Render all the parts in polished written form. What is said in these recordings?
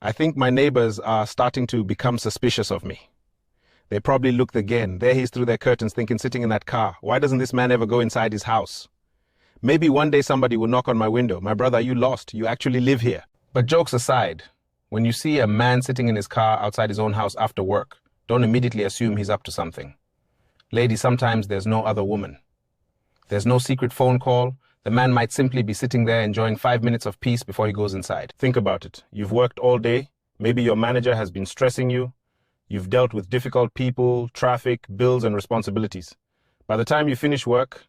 I think my neighbors are starting to become suspicious of me. They probably looked again. There he is through their curtains thinking, sitting in that car. Why doesn't this man ever go inside his house? Maybe one day somebody will knock on my window. My brother, are you lost? You actually live here. But jokes aside, when you see a man sitting in his car outside his own house after work, don't immediately assume he's up to something. Ladies, sometimes there's no other woman. There's no secret phone call. The man might simply be sitting there enjoying 5 minutes of peace before he goes inside. Think about it. You've worked all day. Maybe your manager has been stressing you. You've dealt with difficult people, traffic, bills, and responsibilities. By the time you finish work,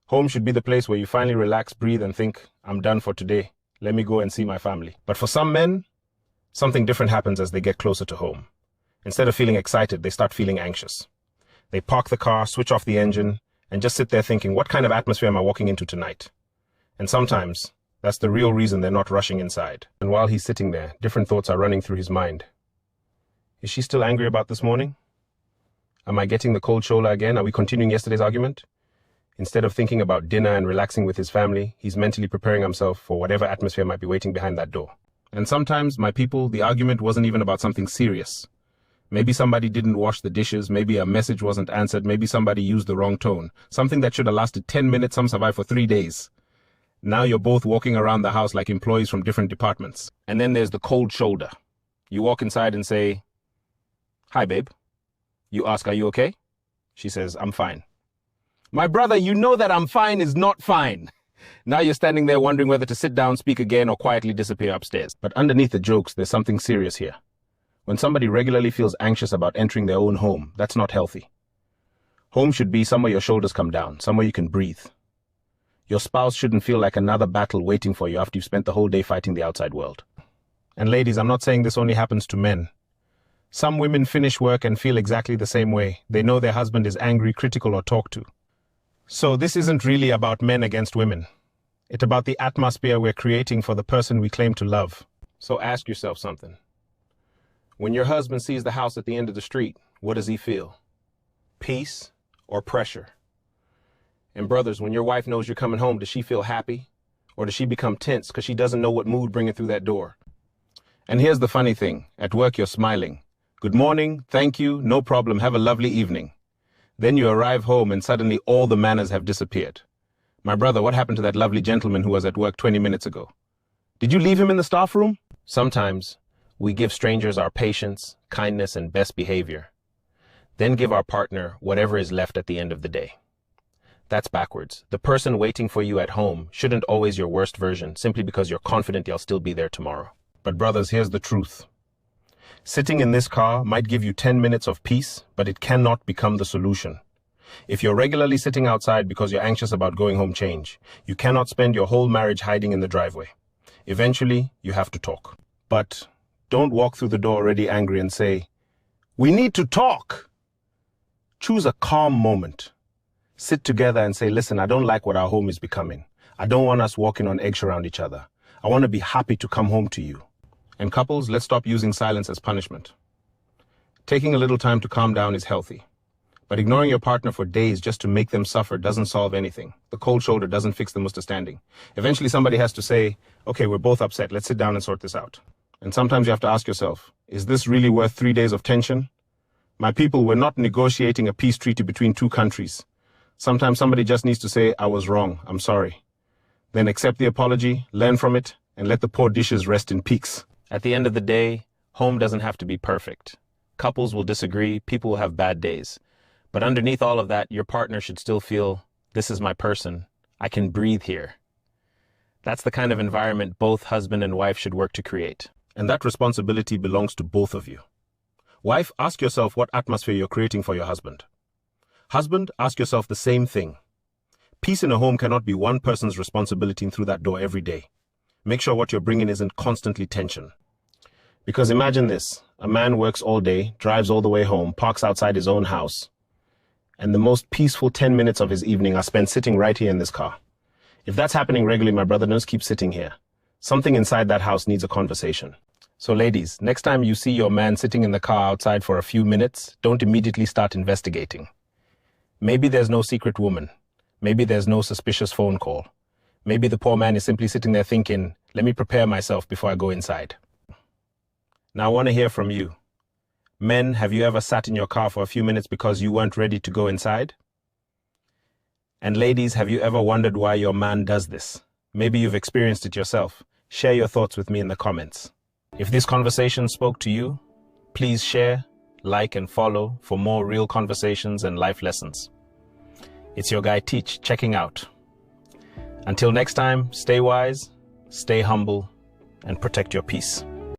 home should be the place where you finally relax, breathe, and think, I'm done for today. Let me go and see my family. But for some men, something different happens as they get closer to home. Instead of feeling excited, they start feeling anxious. They park the car, switch off the engine, and just sit there thinking, what kind of atmosphere am I walking into tonight? And sometimes, that's the real reason they're not rushing inside. And while he's sitting there, different thoughts are running through his mind. Is she still angry about this morning? Am I getting the cold shoulder again? Are we continuing yesterday's argument? Instead of thinking about dinner and relaxing with his family, he's mentally preparing himself for whatever atmosphere might be waiting behind that door. And sometimes, my people, the argument wasn't even about something serious. Maybe somebody didn't wash the dishes, maybe a message wasn't answered, maybe somebody used the wrong tone. Something that should have lasted 10 minutes, some survived for 3 days. Now you're both walking around the house like employees from different departments. And then there's the cold shoulder. You walk inside and say, "Hi, babe." You ask, "Are you okay?" She says, "I'm fine." My brother, you know that "I'm fine" is not fine. Now you're standing there wondering whether to sit down, speak again, or quietly disappear upstairs. But underneath the jokes, there's something serious here. When somebody regularly feels anxious about entering their own home, that's not healthy. Home should be somewhere your shoulders come down, somewhere you can breathe. Your spouse shouldn't feel like another battle waiting for you after you've spent the whole day fighting the outside world. And ladies, I'm not saying this only happens to men. Some women finish work and feel exactly the same way. They know their husband is angry, critical, or talked to. So this isn't really about men against women. It's about the atmosphere we're creating for the person we claim to love. So ask yourself something. When your husband sees the house at the end of the street, what does he feel? Peace or pressure? And brothers, when your wife knows you're coming home, does she feel happy? Or does she become tense because she doesn't know what mood bringing through that door? And here's the funny thing. At work, you're smiling. Good morning, thank you, no problem, have a lovely evening. Then you arrive home and suddenly all the manners have disappeared. My brother, what happened to that lovely gentleman who was at work 20 minutes ago? Did you leave him in the staff room? Sometimes we give strangers our patience, kindness, and best behavior. Then give our partner whatever is left at the end of the day. That's backwards. The person waiting for you at home shouldn't always your worst version simply because you're confident they'll still be there tomorrow. But brothers, here's the truth. Sitting in this car might give you 10 minutes of peace, but it cannot become the solution. If you're regularly sitting outside because you're anxious about going home change, you cannot spend your whole marriage hiding in the driveway. Eventually, you have to talk. But don't walk through the door already angry and say, "We need to talk." Choose a calm moment. Sit together and say, "Listen, I don't like what our home is becoming. I don't want us walking on eggs around each other. I want to be happy to come home to you." And couples, let's stop using silence as punishment. Taking a little time to calm down is healthy. But ignoring your partner for days just to make them suffer doesn't solve anything. The cold shoulder doesn't fix the misunderstanding. Eventually somebody has to say, "Okay, we're both upset. Let's sit down and sort this out." And sometimes you have to ask yourself, is this really worth 3 days of tension? My people, we're not negotiating a peace treaty between two countries. Sometimes somebody just needs to say, "I was wrong. I'm sorry." Then accept the apology, learn from it, and let the poor dishes rest in peace. At the end of the day, home doesn't have to be perfect. Couples will disagree, people will have bad days. But underneath all of that, your partner should still feel, "This is my person. I can breathe here." That's the kind of environment both husband and wife should work to create. And that responsibility belongs to both of you. Wife, ask yourself what atmosphere you're creating for your husband. Husband, ask yourself the same thing. Peace in a home cannot be one person's responsibility through that door every day. Make sure what you're bringing isn't constantly tension. Because imagine this, a man works all day, drives all the way home, parks outside his own house, and the most peaceful 10 minutes of his evening are spent sitting right here in this car. If that's happening regularly, my brother, don't keep sitting here. Something inside that house needs a conversation. So ladies, next time you see your man sitting in the car outside for a few minutes, don't immediately start investigating. Maybe there's no secret woman. Maybe there's no suspicious phone call. Maybe the poor man is simply sitting there thinking, "Let me prepare myself before I go inside." Now I want to hear from you. Men, have you ever sat in your car for a few minutes because you weren't ready to go inside? And ladies, have you ever wondered why your man does this? Maybe you've experienced it yourself. Share your thoughts with me in the comments. If this conversation spoke to you, please share, like, and follow for more real conversations and life lessons. It's your guy Teach checking out. Until next time, stay wise, stay humble, and protect your peace.